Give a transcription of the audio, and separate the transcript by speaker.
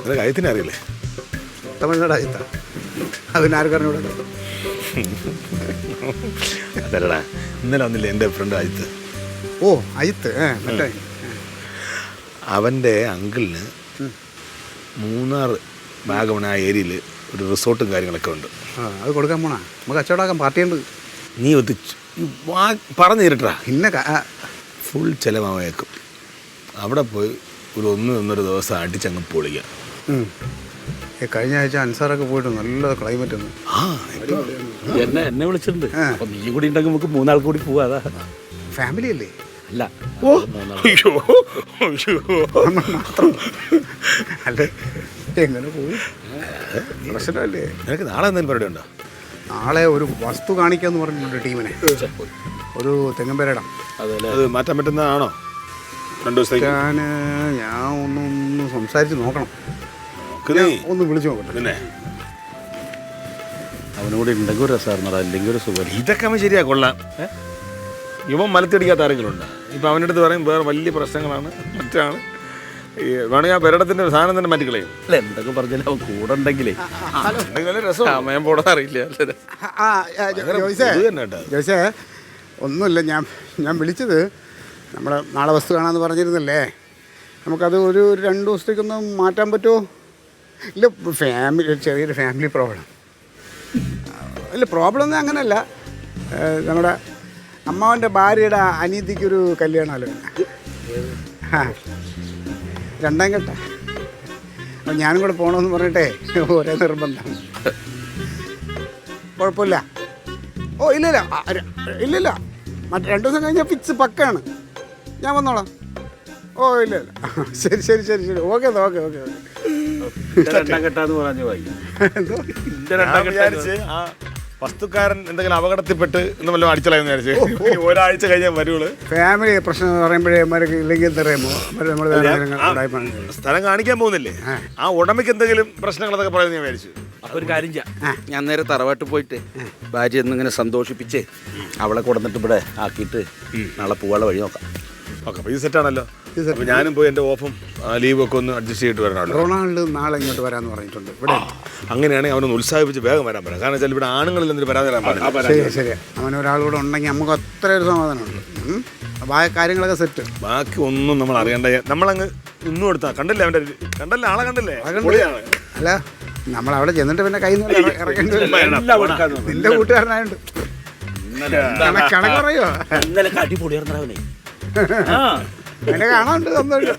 Speaker 1: നിനക്ക് അയത്തിനെ അറിയില്ലേ?
Speaker 2: തമിഴ്നാട് അയത്താ, അതിനാർക്ക് അറിഞ്ഞൂടെ?
Speaker 1: അതല്ലടാ, ഇന്നലെ വന്നില്ലേ എൻ്റെ ഫ്രണ്ട് അയത്ത്?
Speaker 2: ഓ അയത്ത്, മറ്റേ
Speaker 1: അവൻ്റെ അങ്കിളിന് മൂന്നാർ വാഗമൺ ആ ഏരിയയിൽ ഒരു റിസോർട്ടും കാര്യങ്ങളൊക്കെ ഉണ്ട്.
Speaker 2: അത് കൊടുക്കാൻ പോണാ? നമുക്ക് കച്ചവടമാക്കാൻ പാർട്ടിയുണ്ട്.
Speaker 1: നീ ഒത്ത് പറഞ്ഞു തരട്ടാ.
Speaker 2: പിന്നെ
Speaker 1: ഫുൾ ചിലവായേക്കും. അവിടെ പോയി ഒരു 1-1.5 ദിവസം അടിച്ചങ്ങ് പൊളിക്കാം.
Speaker 2: കഴിഞ്ഞ ആഴ്ച അൻസാറൊക്കെ പോയിട്ട് നല്ല ക്ലൈമറ്റ് ഒന്ന്.
Speaker 3: എന്നെ വിളിച്ചിട്ടുണ്ട്. അപ്പൊ നീ കൂടി ഉണ്ടെങ്കിൽ നമുക്ക് 3 ആൾ കൂടി പോവാ. അതാ
Speaker 2: ഫാമിലി അല്ലേ?
Speaker 3: അല്ല,
Speaker 1: ഓ അയ്യോ
Speaker 2: മാത്രം അല്ലേ? എങ്ങനെ പോയി? പ്രശ്നമല്ലേ?
Speaker 1: നിനക്ക് നാളെ എന്തെങ്കിലും പരിപാടി ഉണ്ടോ?
Speaker 2: നാളെ ഒരു വസ്തു കാണിക്കാന്ന് പറഞ്ഞിട്ടുണ്ട് ടീമിനെ. ഒരു തെങ്ങമ്പേരടം.
Speaker 1: അത് മാറ്റാൻ പറ്റുന്നതാണോ? 2 ദിവസത്തേക്ക്
Speaker 2: ഞാൻ ഒന്ന് സംസാരിച്ച് നോക്കണം. ഒന്ന് വിളിച്ചു നോക്കട്ടെ.
Speaker 1: പിന്നെ
Speaker 3: അവനോട് ഉണ്ടെങ്കിൽ ഒരു രസമായിരുന്നോ, അല്ലെങ്കിൽ ഒരു സുഖം.
Speaker 1: ഇതൊക്കെ അവൻ ശരിയാ, കൊള്ളാം. ഇവൻ മലത്തിടിക്കാത്ത ആരെങ്കിലും ഉണ്ട്? ഇപ്പം അവൻ്റെ അടുത്ത് പറയും വേറെ വലിയ പ്രശ്നങ്ങളാണ്, മറ്റാണ്. വേണമെങ്കിൽ ആ പെരടത്തിൻ്റെ സാധനം തന്നെ മാറ്റിക്കളയും.
Speaker 3: അല്ല, എന്തൊക്കെ പറഞ്ഞാലും അവൻ കൂടെ ഉണ്ടെങ്കിലേ
Speaker 1: രസം
Speaker 3: സമയം പോടാൻ അറിയില്ല.
Speaker 2: ജോയ്സേ, ഒന്നുമില്ല, ഞാൻ വിളിച്ചത് നമ്മൾ നാളെ വസ്തു കാണാമെന്ന് പറഞ്ഞിരുന്നല്ലേ, നമുക്കത് ഒരു 2 ദിവസത്തേക്കൊന്ന് മാറ്റാൻ പറ്റുമോ? ഇല്ല, ചെറിയൊരു ഫാമിലി പ്രോബ്ലം. ഇല്ല, പ്രോബ്ലം ഒന്നും അങ്ങനെയല്ല. നമ്മുടെ അമ്മാവൻ്റെ ഭാര്യയുടെ അനിയത്തിക്കൊരു കല്യാണമല്ലോ. 2ാം ഘട്ട. അപ്പം ഞാനും കൂടെ പോകണമെന്ന് പറഞ്ഞിട്ടേ ഒരേ നിർബന്ധം. കുഴപ്പമില്ല. ഓ ഇല്ലില്ല മറ്റേ 2 ദിവസം കഴിഞ്ഞാൽ ഫിക്സ് പക്കാണ്. ഞാൻ വന്നോളാം. ഓ ഇല്ല ശരി. ഓക്കെ.
Speaker 1: വിചാരിച്ച് ആ വസ്തുക്കാരൻ എന്തെങ്കിലും അപകടത്തിൽപ്പെട്ട് എന്ന് വല്ലതും അടിച്ചളയെന്ന് വിചാരിച്ച് ഒരാഴ്ച കഴിഞ്ഞാൽ വരുള്ളൂ.
Speaker 2: ഫാമിലി പ്രശ്നം പറയുമ്പോഴേ ഇല്ലെങ്കിൽ എന്തറിയുമോ സ്ഥലം
Speaker 1: കാണിക്കാൻ പോകുന്നില്ലേ, ആ ഉടമയ്ക്ക് എന്തെങ്കിലും പ്രശ്നങ്ങളൊക്കെ പറയുന്നത് ഞാൻ വിചാരിച്ചു.
Speaker 3: അപ്പൊ ഒരു കാര്യം ചെയ്യാം, ഞാൻ നേരെ തറവാട്ട് പോയിട്ട് ഭാര്യ എന്നിങ്ങനെ സന്തോഷിപ്പിച്ച് അവളെ കൊടുത്തിട്ട് ഇവിടെ ആക്കിയിട്ട് നാളെ പോവാനുള്ള വഴി നോക്കാം.
Speaker 1: ഓക്കെ, അപ്പോൾ ഇത് സെറ്റാണല്ലോ. അപ്പോൾ ഞാനും പോയി എൻ്റെ ഓഫും ലീവും ഒക്കെ ഒന്ന് അഡ്ജസ്റ്റ് ചെയ്തിട്ട് വരണമല്ലോ.
Speaker 2: റൊണാൾഡ് നാളെ ഇങ്ങോട്ട് വരാമെന്ന് പറഞ്ഞിട്ടുണ്ട്. ഇവിടെ
Speaker 1: അങ്ങനെയാണെങ്കിൽ അവനൊന്ന് ഉത്സാഹിപ്പിച്ച് വേഗം വരാൻ പറയാം. കാരണം വെച്ചാൽ ഇവിടെ ആണുങ്ങളിൽ എന്തെങ്കിലും വരാൻ തരാൻ പാടില്ല.
Speaker 2: ശരി. അവനൊരാളൂടെ ഉണ്ടെങ്കിൽ നമുക്ക് അത്ര ഒരു സമാധാനമുണ്ട്. കാര്യങ്ങളൊക്കെ സെറ്റ്.
Speaker 1: ബാക്കി ഒന്നും നമ്മൾ അറിയണ്ട. നമ്മളങ്ങ് ഇന്നും എടുത്താ കണ്ടില്ലേ, കണ്ടല്ലേ, ആളെ കണ്ടില്ലേ?
Speaker 2: അല്ല, നമ്മളവിടെ ചെന്നിട്ട് പിന്നെ കയ്യിൽ നിന്ന് ഇറക്കേണ്ടി വരും. നിന്റെ കൂട്ടുകാരനായോണ്ട് കണക്ക് പറയോ?
Speaker 3: ഇന്നലെ അടിപൊളിയായിരുന്നവനെ
Speaker 2: എന്നെ കാണാനുണ്ട്. സന്തോഷം.